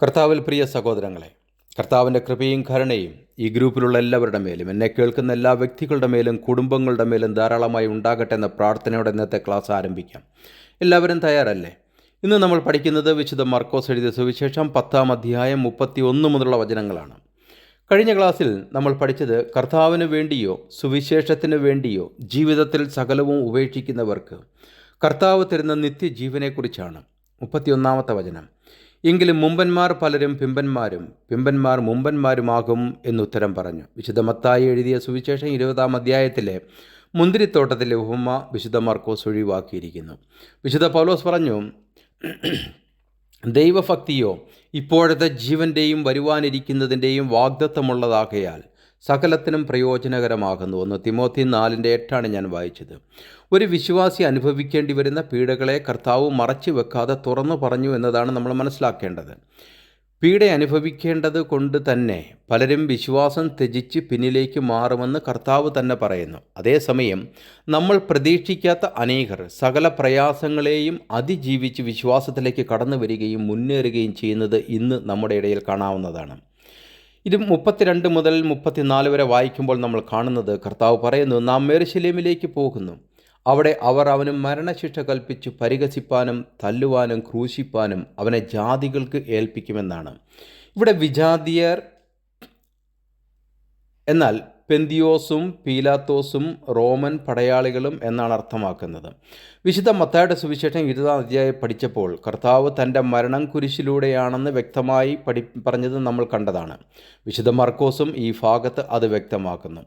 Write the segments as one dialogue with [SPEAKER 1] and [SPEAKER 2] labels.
[SPEAKER 1] കർത്താവിൽ പ്രിയ സഹോദരങ്ങളെ, കർത്താവിൻ്റെ കൃപയും കരുണയും ഈ ഗ്രൂപ്പിലുള്ള എല്ലാവരുടെ മേലും, എന്നെ കേൾക്കുന്ന എല്ലാ വ്യക്തികളുടെ മേലും, കുടുംബങ്ങളുടെ മേലും ധാരാളമായി ഉണ്ടാകട്ടെ എന്ന പ്രാർത്ഥനയോടെ ഇന്നത്തെ ക്ലാസ് ആരംഭിക്കാം. എല്ലാവരും തയ്യാറല്ലേ? ഇന്ന് നമ്മൾ പഠിക്കുന്നത് വിശുദ്ധ മർക്കോസ് എഴുതിയ സുവിശേഷം 10-ാം അധ്യായം 31 മുതലുള്ള വചനങ്ങളാണ്. കഴിഞ്ഞ ക്ലാസ്സിൽ നമ്മൾ പഠിച്ചത് കർത്താവിന് വേണ്ടിയോ സുവിശേഷത്തിന് വേണ്ടിയോ ജീവിതത്തിൽ സകലവും ഉപേക്ഷിക്കുന്നവർക്ക് കർത്താവ് തരുന്ന നിത്യജീവനെക്കുറിച്ചാണ്. 31-ാമത്തെ വചനം: എങ്കിലും മുമ്പന്മാർ പലരും പിമ്പന്മാരും, പിമ്പന്മാർ മുമ്പന്മാരുമാകും എന്നുത്തരം പറഞ്ഞു. വിശുദ്ധ മത്തായി എഴുതിയ സുവിശേഷം 20-ാം അധ്യായത്തിലെ മുന്തിരിത്തോട്ടത്തിലെ ഉപമ വിശുദ്ധ മർക്കോസ് ഒഴിവാക്കിയിരിക്കുന്നു. വിശുദ്ധ പൗലോസ് പറഞ്ഞു, ദൈവഭക്തിയോ ഇപ്പോഴത്തെ ജീവൻ്റെയും വരുവാനിരിക്കുന്നതിൻ്റെയും വാഗ്ദത്തമുള്ളതാകയാൽ സകലത്തിനും പ്രയോജനകരമാകുന്നു. 1 തിമോത്തി 4:8 ഞാൻ വായിച്ചത്. ഒരു വിശ്വാസി അനുഭവിക്കേണ്ടി വരുന്ന പീഡകളെ കർത്താവ് മറച്ചു വെക്കാതെ തുറന്നു പറഞ്ഞു എന്നതാണ് നമ്മൾ മനസ്സിലാക്കേണ്ടത്. പീഡ അനുഭവിക്കേണ്ടത് കൊണ്ട് തന്നെ പലരും വിശ്വാസം ത്യജിച്ച് പിന്നിലേക്ക് മാറുമെന്ന് കർത്താവ് തന്നെ പറയുന്നു. അതേസമയം നമ്മൾ പ്രതീക്ഷിക്കാത്ത അനേകർ സകല പ്രയാസങ്ങളെയും അതിജീവിച്ച് വിശ്വാസത്തിലേക്ക് കടന്നു വരികയും മുന്നേറുകയും ചെയ്യുന്നത് ഇന്ന് നമ്മുടെ ഇടയിൽ കാണാവുന്നതാണ്. ഇത് 32 മുതൽ 34 വരെ വായിക്കുമ്പോൾ നമ്മൾ കാണുന്നത്, കർത്താവ് പറയുന്നു, നാം യെരൂശലേമിലേക്ക് പോകുന്നു. അവിടെ അവർ അവന് മരണശിക്ഷ കൽപ്പിച്ചു പരിഹസിപ്പാനും തല്ലുവാനും ക്രൂശിപ്പാനും അവനെ ജാതികൾക്ക് ഏൽപ്പിക്കുമെന്നാണ്. ഇവിടെ വിജാതിയർ എന്നാൽ പെന്തിയോസും പീലാത്തോസും റോമൻ പടയാളികളും എന്നാണ് അർത്ഥമാക്കുന്നത്. വിശുദ്ധ മത്തായിയുടെ സുവിശേഷം 20-ാം അധ്യായം പഠിച്ചപ്പോൾ കർത്താവ് തൻ്റെ മരണം കുരിശിലൂടെയാണെന്ന് വ്യക്തമായി പറഞ്ഞത് നമ്മൾ കണ്ടതാണ്. വിശുദ്ധ മർക്കോസും ഈ ഭാഗത്ത് അത് വ്യക്തമാക്കുന്നു.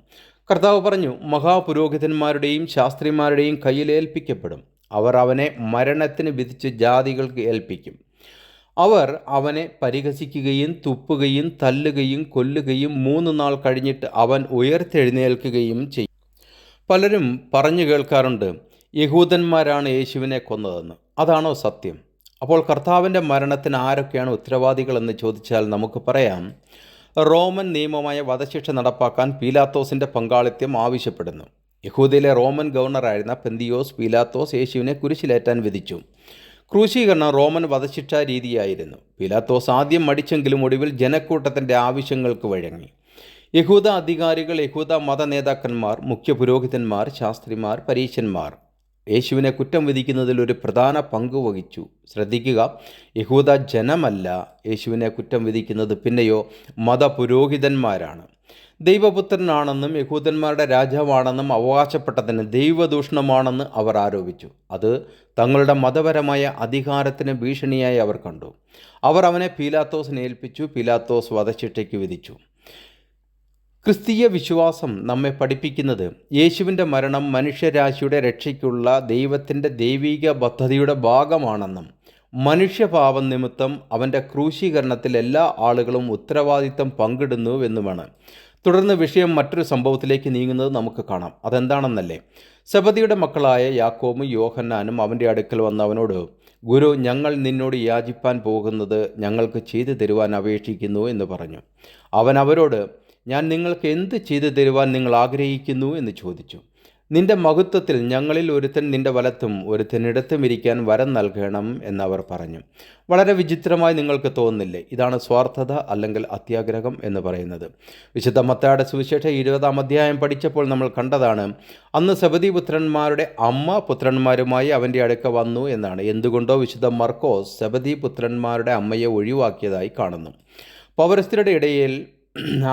[SPEAKER 1] കർത്താവ് പറഞ്ഞു, മഹാപുരോഹിതന്മാരുടെയും ശാസ്ത്രിമാരുടെയും കയ്യിൽ ഏൽപ്പിക്കപ്പെടും. അവർ അവനെ മരണത്തിന് വിധിച്ച് ജാതികൾക്ക് ഏൽപ്പിക്കും. അവർ അവനെ പരിഹസിക്കുകയും തുപ്പുകയും തല്ലുകയും കൊല്ലുകയും 3 നാൾ കഴിഞ്ഞിട്ട് അവൻ ഉയർത്തെഴുന്നേൽക്കുകയും ചെയ്യും. പലരും പറഞ്ഞു കേൾക്കാറുണ്ട്, യഹൂദന്മാരാണ് യേശുവിനെ കൊന്നതെന്ന്. അതാണോ സത്യം? അപ്പോൾ കർത്താവിൻ്റെ മരണത്തിന് ആരൊക്കെയാണ് ഉത്തരവാദികളെന്ന് ചോദിച്ചാൽ നമുക്ക് പറയാം, റോമൻ നിയമമായ വധശിക്ഷ നടപ്പാക്കാൻ പീലാത്തോസിൻ്റെ പങ്കാളിത്തം ആവശ്യപ്പെടുന്നു. യഹൂദയിലെ റോമൻ ഗവർണറായിരുന്ന പെന്തിയോസ് പീലാത്തോസ് യേശുവിനെ കുരിശിലേറ്റാൻ വിധിച്ചു. ക്രൂശീകരണം റോമൻ വധശിക്ഷാ രീതിയായിരുന്നു. പീലാത്തോസ് ആദ്യം മടിച്ചെങ്കിലും ഒടുവിൽ ജനക്കൂട്ടത്തിൻ്റെ ആവശ്യങ്ങൾക്ക് വഴങ്ങി. യഹൂദ അധികാരികൾ, യഹൂദ മത നേതാക്കന്മാർ, മുഖ്യ പുരോഹിതന്മാർ, ശാസ്ത്രിമാർ, പരീശന്മാർ യേശുവിനെ കുറ്റം വിധിക്കുന്നതിൽ ഒരു പ്രധാന പങ്ക് വഹിച്ചു. ശ്രദ്ധിക്കുക, യഹൂദ ജനമല്ല യേശുവിനെ കുറ്റം വിധിക്കുന്നത്, പിന്നെയോ മതപുരോഹിതന്മാരാണ്. ദൈവപുത്രനാണെന്നും യഹൂദന്മാരുടെ രാജാവാണെന്നും അവകാശപ്പെട്ടതിന് ദൈവദൂഷണമാണെന്ന് അവർ ആരോപിച്ചു. അത് തങ്ങളുടെ മതപരമായ അധികാരത്തിന് ഭീഷണിയായി അവർ കണ്ടു. അവർ അവനെ പീലാത്തോസിനെ ഏൽപ്പിച്ചു. പീലാത്തോസ് വധശിക്ഷയ്ക്ക് വിധിച്ചു. ക്രിസ്തീയ വിശ്വാസം നമ്മെ പഠിപ്പിക്കുന്നത് യേശുവിൻ്റെ മരണം മനുഷ്യരാശിയുടെ രക്ഷയ്ക്കുള്ള ദൈവത്തിൻ്റെ ദൈവിക പദ്ധതിയുടെ ഭാഗമാണെന്നും മനുഷ്യപാപം നിമിത്തം അവൻ്റെ ക്രൂശീകരണത്തിൽ എല്ലാ ആളുകളും ഉത്തരവാദിത്തം പങ്കിടുന്നുവെന്നുമാണ്. തുടർന്ന് വിഷയം മറ്റൊരു സംഭവത്തിലേക്ക് നീങ്ങുന്നത് നമുക്ക് കാണാം. അതെന്താണെന്നല്ലേ? സെബദിയുടെ മക്കളായ യാക്കോബും യോഹന്നാനും അവൻ്റെ അടുക്കൽ വന്ന് അവനോട്, ഗുരു, ഞങ്ങൾ നിന്നോട് യാചിപ്പാൻ പോകുന്നത് ഞങ്ങൾക്ക് ചെയ്തു തരുവാൻ അപേക്ഷിക്കുന്നു എന്ന് പറഞ്ഞു. അവൻ അവരോട്, ഞാൻ നിങ്ങൾക്ക് എന്ത് ചെയ്തു തരുവാൻ നിങ്ങൾ ആഗ്രഹിക്കുന്നു എന്ന് ചോദിച്ചു. നിന്റെ മഹത്വത്തിൽ ഞങ്ങളിൽ ഒരുത്തൻ നിന്റെ വലത്തും ഒരുത്തൻ ഇടത്തും ഇരിക്കാൻ വരം നൽകണം എന്നവർ പറഞ്ഞു. വളരെ വിചിത്രമായി നിങ്ങൾക്ക് തോന്നുന്നില്ലേ? ഇതാണ് സ്വാർത്ഥത അല്ലെങ്കിൽ അത്യാഗ്രഹം എന്ന് പറയുന്നത്. വിശുദ്ധ മത്തായിയുടെ സുവിശേഷം 20-ാം അധ്യായം പഠിച്ചപ്പോൾ നമ്മൾ കണ്ടതാണ്. അന്ന് സെബദി പുത്രന്മാരുടെ അമ്മ പുത്രന്മാരുമായി അവൻ്റെ അടുക്ക വന്നു എന്നാണ്. എന്തുകൊണ്ടോ വിശുദ്ധ മർക്കോസ് സെബദി പുത്രന്മാരുടെ അമ്മയെ ഒഴിവാക്കിയതായി കാണുന്നു. പൗരസ്ത്യരുടെ ഇടയിൽ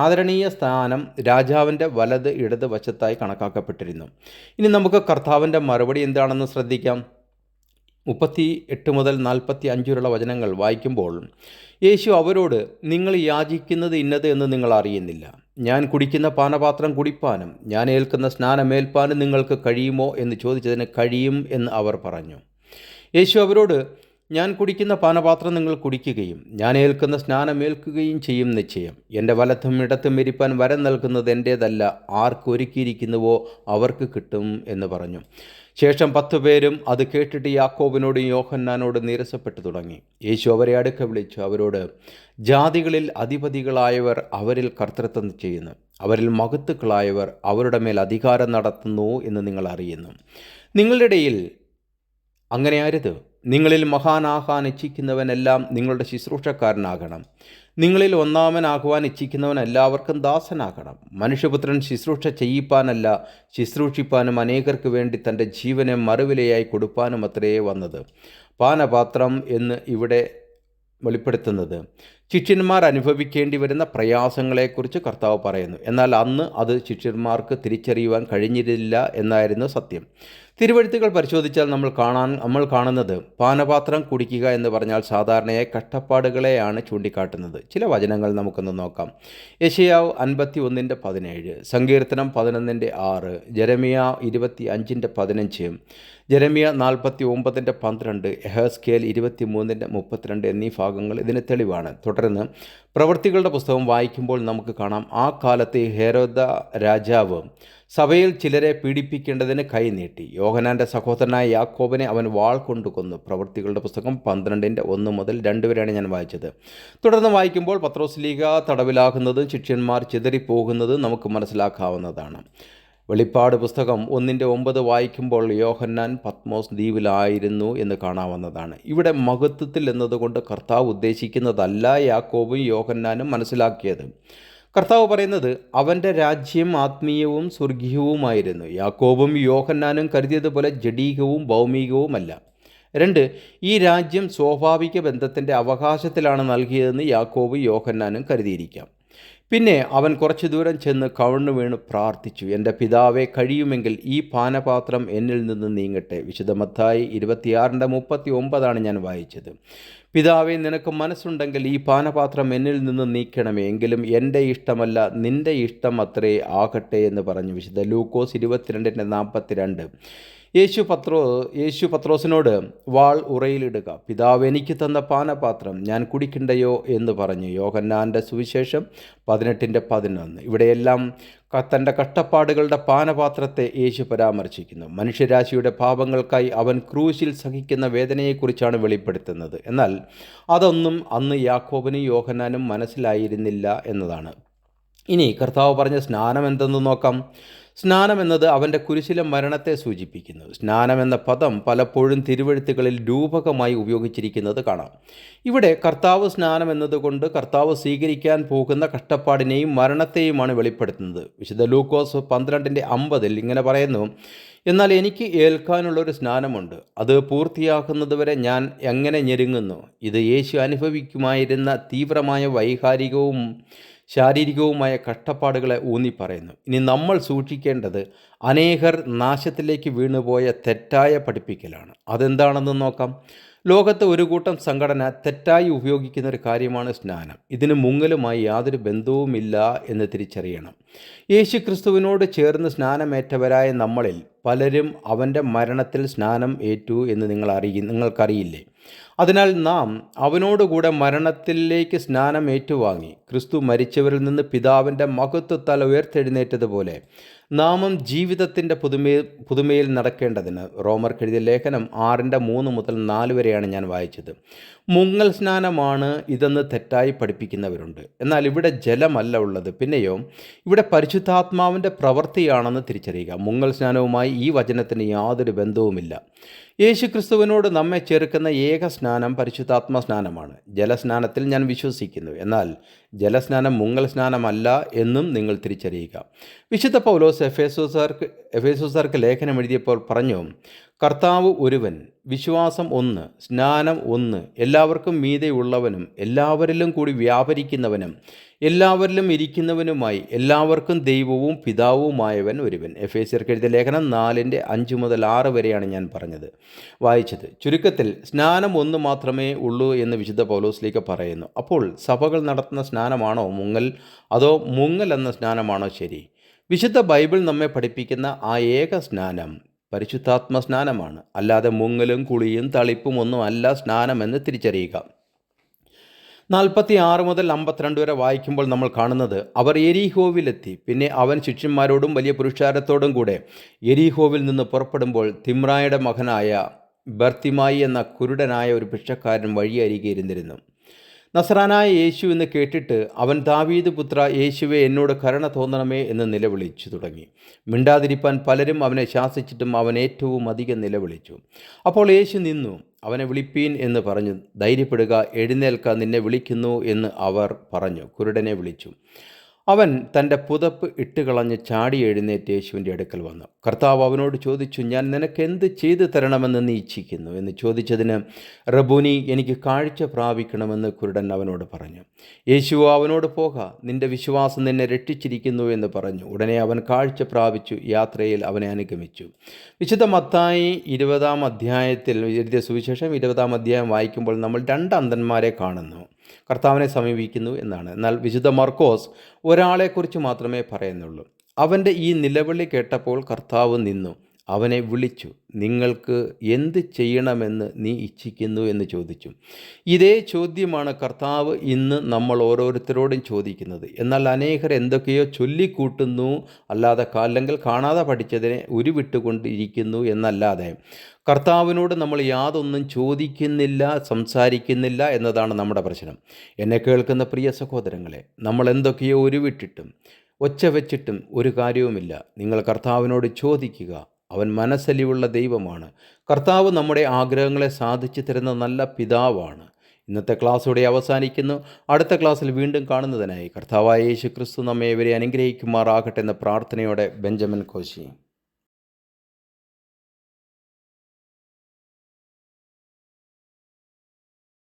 [SPEAKER 1] ആദരണീയ സ്ഥാനം രാജാവിൻ്റെ വലത് ഇടത് വശത്തായി കണക്കാക്കപ്പെട്ടിരുന്നു. ഇനി നമുക്ക് കർത്താവിൻ്റെ മറുപടി എന്താണെന്ന് ശ്രദ്ധിക്കാം. 38 മുതൽ 45 വരെയുള്ള വചനങ്ങൾ വായിക്കുമ്പോൾ യേശു അവരോട്, നിങ്ങൾ യാചിക്കുന്നത് ഇന്നത് എന്ന് നിങ്ങൾ അറിയുന്നില്ല. ഞാൻ കുടിക്കുന്ന പാനപാത്രം കുടിപ്പാനും ഞാൻ ഏൽക്കുന്ന സ്നാനമേൽപ്പാനും നിങ്ങൾക്ക് കഴിയുമോ എന്ന് ചോദിച്ചതിന് കഴിയും എന്ന് അവർ പറഞ്ഞു. യേശു അവരോട്, ഞാൻ കുടിക്കുന്ന പാനപാത്രം നിങ്ങൾ കുടിക്കുകയും ഞാൻ ഏൽക്കുന്ന സ്നാനമേൽക്കുകയും ചെയ്യും നിശ്ചയം. എൻ്റെ വലത്തും ഇടത്തും ഇരിപ്പാൻ വരം നൽകുന്നത് എൻ്റേതല്ല, ആർക്കൊരുക്കിയിരിക്കുന്നുവോ അവർക്ക് കിട്ടും എന്ന് പറഞ്ഞു. ശേഷം 10 പേരും അത് കേട്ടിട്ട് യാക്കോബിനോടും യോഹന്നാനോടും നീരസപ്പെട്ടു തുടങ്ങി. യേശു അവരെ അടുക്ക വിളിച്ചു അവരോട്, ജാതികളിൽ അധിപതികളായവർ അവരിൽ കർത്തൃത്വം ചെയ്യുന്നു, അവരിൽ മഹത്തുക്കളായവർ അവരുടെ മേൽ അധികാരം നടത്തുന്നു എന്ന് നിങ്ങൾ അറിയുന്നു. നിങ്ങളുടെ ഇടയിൽ അങ്ങനെ അരുത്. നിങ്ങളിൽ മഹാനാകാൻ ഇച്ഛിക്കുന്നവനെല്ലാം നിങ്ങളുടെ ശുശ്രൂഷക്കാരനാകണം. നിങ്ങളിൽ ഒന്നാമനാകുവാൻ ഇച്ഛിക്കുന്നവൻ എല്ലാവർക്കും ദാസനാകണം. മനുഷ്യപുത്രൻ ശുശ്രൂഷ ചെയ്യിപ്പാനല്ല, ശുശ്രൂഷിപ്പാനും അനേകർക്ക് വേണ്ടി തൻ്റെ ജീവനെ മറുവിലയായി കൊടുപ്പാനും അത്രേ വന്നത്. പാനപാത്രം എന്ന് ഇവിടെ വെളിപ്പെടുത്തുന്നത് ശിഷ്യന്മാർ അനുഭവിക്കേണ്ടി വരുന്ന പ്രയാസങ്ങളെക്കുറിച്ച് കർത്താവ് പറയുന്നു. എന്നാൽ അന്ന് അത് ശിഷ്യന്മാർക്ക് തിരിച്ചറിയുവാൻ കഴിഞ്ഞിരുന്നില്ല എന്നായിരുന്നു സത്യം. തിരുവെഴുത്തുകൾ പരിശോധിച്ചാൽ നമ്മൾ കാണുന്നത് പാനപാത്രം കുടിക്കുക എന്ന് പറഞ്ഞാൽ സാധാരണയായി കഷ്ടപ്പാടുകളെയാണ് ചൂണ്ടിക്കാട്ടുന്നത്. ചില വചനങ്ങൾ നമുക്കൊന്ന് നോക്കാം. യെശയ്യാവ് 51:17, സങ്കീർത്തനം 11:6, ജെരമിയ 25:15, ജെരമിയ 49:12, എഹെസ്കേൽ 23:32 എന്നീ ഭാഗങ്ങൾ ഇതിന് തെളിവാണ്. തുടർന്ന് പ്രവൃത്തികളുടെ പുസ്തകം വായിക്കുമ്പോൾ നമുക്ക് കാണാം, ആ കാലത്ത് ഹെരോദ രാജാവ് സഭയിൽ ചിലരെ പീഡിപ്പിക്കേണ്ടതിന് കൈനീട്ടി. യോഹന്നാൻ്റെ സഹോദരനായ യാക്കോബിനെ അവൻ വാൾ കൊണ്ട് കൊന്നു. പ്രവൃത്തികളുടെ പുസ്തകം 12:1-2 വരെയാണ് ഞാൻ വായിച്ചത്. തുടർന്ന് വായിക്കുമ്പോൾ പത്രോസ്ലീഹ തടവിലാകുന്നതും ശിഷ്യന്മാർ ചിതറിപ്പോകുന്നതും നമുക്ക് മനസ്സിലാക്കാവുന്നതാണ്. വെളിപ്പാട് പുസ്തകം 1:9 വായിക്കുമ്പോൾ യോഹന്നാൻ പത്മോസ് ദ്വീപിലായിരുന്നു എന്ന് കാണാവുന്നതാണ്. ഇവിടെ മഹത്വത്തിൽ എന്നതുകൊണ്ട് കർത്താവ് ഉദ്ദേശിക്കുന്നതല്ല യാക്കോബും യോഹന്നാനും മനസ്സിലാക്കിയത്. കർത്താവ് പറയുന്നത് അവൻ്റെ രാജ്യം ആത്മീയവും സ്വർഗീയവുമായിരുന്നു. യാക്കോബും യോഹന്നാനും കരുതിയതുപോലെ ജഡീകവും ഭൗമികവുമല്ല. 2, ഈ രാജ്യം സ്വാഭാവിക ബന്ധത്തിൻ്റെ അവകാശത്തിലാണ് നൽകിയതെന്ന് യാക്കോബും യോഹന്നാനും കരുതിയിരിക്കാം. പിന്നെ അവൻ കുറച്ചു ദൂരം ചെന്ന് കവിണ്ണു വീണ് പ്രാർത്ഥിച്ചു, എൻ്റെ പിതാവേ, കഴിയുമെങ്കിൽ ഈ പാനപാത്രം എന്നിൽ നിന്ന് നീങ്ങട്ടെ. വിശുദ്ധ മത്തായി 26:39 ഞാൻ വായിച്ചത്. പിതാവേ, നിനക്ക് മനസ്സുണ്ടെങ്കിൽ ഈ പാനപാത്രം എന്നിൽ നിന്ന് നീക്കണമേ, എങ്കിലും എൻ്റെ ഇഷ്ടമല്ല നിൻ്റെ ഇഷ്ടം അത്രേ ആകട്ടെ എന്ന് പറഞ്ഞു. വിശുദ്ധ ലൂക്കോസ് 22:42. യേശു പത്രോസിനോട് വാൾ ഉറയിലിടുക, പിതാവ് എനിക്ക് തന്ന പാനപാത്രം ഞാൻ കുടിക്കണ്ടയോ എന്ന് പറഞ്ഞു. യോഹന്നാൻ്റെ സുവിശേഷം 18:11. ഇവിടെയെല്ലാം തൻ്റെ കഷ്ടപ്പാടുകളുടെ പാനപാത്രത്തെ യേശു പരാമർശിക്കുന്നു. മനുഷ്യരാശിയുടെ പാപങ്ങൾക്കായി അവൻ ക്രൂശിൽ സഹിക്കുന്ന വേദനയെക്കുറിച്ചാണ് വെളിപ്പെടുത്തുന്നത്. എന്നാൽ അതൊന്നും അന്ന് യാക്കോബിനും യോഹന്നാനും മനസ്സിലായിരുന്നില്ല എന്നതാണ്. ഇനി കർത്താവ് പറഞ്ഞ സ്നാനം എന്തെന്ന് നോക്കാം. സ്നാനം എന്നത് അവൻ്റെ കുരിശിലെ മരണത്തെ സൂചിപ്പിക്കുന്നു. സ്നാനം എന്ന പദം പലപ്പോഴും തിരുവെഴുത്തുകളിൽ രൂപകമായി ഉപയോഗിച്ചിരിക്കുന്നത് കാണാം. ഇവിടെ കർത്താവ് സ്നാനം എന്നതുകൊണ്ട് കർത്താവ് സ്വീകരിക്കാൻ പോകുന്ന കഷ്ടപ്പാടിനെയും മരണത്തെയുമാണ് വെളിപ്പെടുത്തുന്നത്. വിശുദ്ധ ലൂക്കോസ് 12:50 ഇങ്ങനെ പറയുന്നു, എന്നാൽ എനിക്ക് ഏൽക്കാനുള്ളൊരു സ്നാനമുണ്ട്, അത് പൂർത്തിയാക്കുന്നതുവരെ ഞാൻ എങ്ങനെ ഞെരുങ്ങുന്നു. ഇത് യേശു അനുഭവിക്കുമായിരുന്ന തീവ്രമായ വൈകാരികവും ശാരീരികവുമായ കഷ്ടപ്പാടുകളെ ഊന്നിപ്പറയുന്നു. ഇനി നമ്മൾ സൂക്ഷിക്കേണ്ടത് അനേകർ നാശത്തിലേക്ക് വീണുപോയ തെറ്റായ പഠിപ്പിക്കലാണ്. അതെന്താണെന്ന് നോക്കാം. ലോകത്ത് ഒരു കൂട്ടം സംഘടന തെറ്റായി ഉപയോഗിക്കുന്ന ഒരു കാര്യമാണ് സ്നാനം. ഇതിന് മുങ്ങലുമായി യാതൊരു ബന്ധവുമില്ല എന്ന് തിരിച്ചറിയണം. യേശു ക്രിസ്തുവിനോട് ചേർന്ന് സ്നാനമേറ്റവരായ നമ്മളിൽ പലരും അവൻ്റെ മരണത്തിൽ സ്നാനം ഏറ്റു എന്ന് നിങ്ങൾക്കറിയില്ലേ? അതിനാൽ നാം അവനോടുകൂടെ മരണത്തിലേക്ക് സ്നാനം ഏറ്റുവാങ്ങി ക്രിസ്തു മരിച്ചവരിൽ നിന്ന് പിതാവിൻ്റെ മഹത്വത്താൽ ഉയർത്തെഴുന്നേറ്റതുപോലെ നാമും ജീവിതത്തിൻ്റെ പുതുമയിൽ നടക്കേണ്ടതിന് റോമർക്കെഴുതിയ ലേഖനം 6:3-4 വരെയാണ് ഞാൻ വായിച്ചത്. മുങ്ങൽ സ്നാനമാണ് ഇതെന്ന് തെറ്റായി പഠിപ്പിക്കുന്നവരുണ്ട്. എന്നാൽ ഇവിടെ ജലമല്ല ഉള്ളത്, പിന്നെയോ ഇവിടെ പരിശുദ്ധാത്മാവിൻ്റെ പ്രവൃത്തിയാണെന്ന് തിരിച്ചറിയുക. മുങ്ങൽ സ്നാനവുമായി ഈ വചനത്തിന് യാതൊരു ബന്ധവുമില്ല. യേശു ക്രിസ്തുവിനോട് നമ്മെ ചേർക്കുന്ന ഏക സ്നാനം പരിശുദ്ധാത്മ സ്നാനമാണ്. ജലസ്നാനത്തിൽ ഞാൻ വിശ്വസിക്കുന്നു, എന്നാൽ ജലസ്നാനം മുങ്ങൽ സ്നാനമല്ല എന്നും നിങ്ങൾ തിരിച്ചറിയുക. വിശുദ്ധ പൗലോസ് എഫേസോസാർക്ക് ലേഖനം എഴുതിയപ്പോൾ പറഞ്ഞു, കർത്താവ് ഒരുവൻ, വിശ്വാസം ഒന്ന്, സ്നാനം ഒന്ന്, എല്ലാവർക്കും മീതെയുള്ളവനും എല്ലാവരിലും കൂടി വ്യാപരിക്കുന്നവനും എല്ലാവരിലും ഇരിക്കുന്നവനുമായി എല്ലാവർക്കും ദൈവവും പിതാവുമായവൻ ഒരുവൻ. എഫേസ്യർക്ക് എഴുതിയ ലേഖനം 4:5-6 വരെയാണ് ഞാൻ വായിച്ചത്. ചുരുക്കത്തിൽ സ്നാനം ഒന്ന് മാത്രമേ ഉള്ളൂ എന്ന് വിശുദ്ധ പൗലോസ്ലീഹ പറയുന്നു. അപ്പോൾ സഭകൾ നടത്തുന്ന സ്നാനമാണോ മുങ്ങൽ, അതോ മുങ്ങൽ എന്ന സ്നാനമാണോ ശരി? വിശുദ്ധ ബൈബിൾ നമ്മെ പഠിപ്പിക്കുന്ന ആ ഏക സ്നാനം പരിശുദ്ധാത്മ സ്നാനമാണ്, അല്ലാതെ മുങ്ങലും കുളിയും തളിപ്പും ഒന്നും അല്ല സ്നാനമെന്ന് തിരിച്ചറിയുക. 46-52 വരെ വായിക്കുമ്പോൾ നമ്മൾ കാണുന്നത്, അവർ യെരിഹോവിലെത്തി. പിന്നെ അവൻ ശിഷ്യന്മാരോടും വലിയ പുരുഷാരത്തോടും കൂടെ യെരിഹോവിൽ നിന്ന് പുറപ്പെടുമ്പോൾ തിമ്രായുടെ മകനായ ബർത്തിമായി എന്ന കുരുടനായ ഒരു ഭിക്ഷക്കാരൻ വഴിയരികെ ഇരുന്നിരുന്നു. നസ്രാനായ യേശു എന്ന് കേട്ടിട്ട് അവൻ, ദാവീദ് പുത്ര യേശുവേ, എന്നോട് കരുണ തോന്നണമേ എന്ന് നിലവിളിച്ചു തുടങ്ങി. മിണ്ടാതിരിപ്പാൻ പലരും അവനെ ശാസിച്ചിട്ടും അവൻ ഏറ്റവും അധികം നിലവിളിച്ചു. അപ്പോൾ യേശു നിന്നു, അവനെ വിളിപ്പീൻ എന്ന് പറഞ്ഞു. ധൈര്യപ്പെടുക, എഴുന്നേൽക്ക, നിന്നെ വിളിക്കുന്നു എന്ന് അവർ പറഞ്ഞു. കുരുടനെ വിളിച്ചു. അവൻ തൻ്റെ പുതപ്പ് ഇട്ടുകളഞ്ഞ് ചാടി എഴുന്നേറ്റ് യേശുവിൻ്റെ അടുക്കൽ വന്നു. കർത്താവ് അവനോട് ചോദിച്ചു, ഞാൻ നിനക്ക് എന്ത് ചെയ്തു തരണമെന്ന് നീ ഇച്ഛിക്കുന്നു എന്ന് ചോദിച്ചതിന്, റബ്ബൂനി, എനിക്ക് കാഴ്ച പ്രാപിക്കണമെന്ന് കുരുടൻ അവനോട് പറഞ്ഞു. യേശു അവനോട്, പോക, നിന്റെ വിശ്വാസം നിന്നെ രക്ഷിച്ചിരിക്കുന്നു എന്ന് പറഞ്ഞു. ഉടനെ അവൻ കാഴ്ച പ്രാപിച്ചു യാത്രയിൽ അവനെ അനുഗമിച്ചു. വിശുദ്ധ മത്തായി 20-ാം അധ്യായത്തിൽ എഴുതിയ സുവിശേഷം 20-ാം അധ്യായം വായിക്കുമ്പോൾ നമ്മൾ 2 അന്ധന്മാരെ കാണുന്നു, കർത്താവിനെ സമീപിക്കുന്നു എന്നാണ്. എന്നാൽ വിശുദ്ധ മർക്കോസ് ഒരാളെക്കുറിച്ച് മാത്രമേ പറയുന്നുള്ളൂ. അവൻ്റെ ഈ നിലവിളി കേട്ടപ്പോൾ കർത്താവ് നിന്നു, അവനെ വിളിച്ചു, നിങ്ങൾക്ക് എന്ത് ചെയ്യണമെന്ന് നീ ഇച്ഛിക്കുന്നു എന്ന് ചോദിച്ചു. ഇതേ ചോദ്യമാണ് കർത്താവ് ഇന്ന് നമ്മൾ ഓരോരുത്തരോടും ചോദിക്കുന്നത്. എന്നാൽ അനേകർ എന്തൊക്കെയോ ചൊല്ലിക്കൂട്ടുന്നു, അല്ലാതെ അല്ലെങ്കിൽ കാണാതെ പഠിച്ചതിനെ ഉരുവിട്ടുകൊണ്ടിരിക്കുന്നു എന്നല്ലാതെ കർത്താവിനോട് നമ്മൾ യാതൊന്നും ചോദിക്കുന്നില്ല, സംസാരിക്കുന്നില്ല എന്നതാണ് നമ്മുടെ പ്രശ്നം. എന്നെ കേൾക്കുന്ന പ്രിയ സഹോദരങ്ങളെ, നമ്മൾ എന്തൊക്കെയോ ഉരുവിട്ടിട്ടും ഒച്ച വെച്ചിട്ടും ഒരു കാര്യവുമില്ല. നിങ്ങൾ കർത്താവിനോട് ചോദിക്കുക. അവൻ മനസ്സലിവുള്ള ദൈവമാണ്. കർത്താവ് നമ്മുടെ ആഗ്രഹങ്ങളെ സാധിച്ചു തരുന്ന നല്ല പിതാവാണ്. ഇന്നത്തെ ക്ലാസ് ഇവിടെ അവസാനിക്കുന്നു. അടുത്ത ക്ലാസ്സിൽ വീണ്ടും കാണുന്നതിനായി കർത്താവായ യേശു ക്രിസ്തു നമ്മെ ഇവരെ അനുഗ്രഹിക്കുമാറാകട്ടെ എന്ന പ്രാർത്ഥനയോടെ ബെഞ്ചമിൻ കോശി.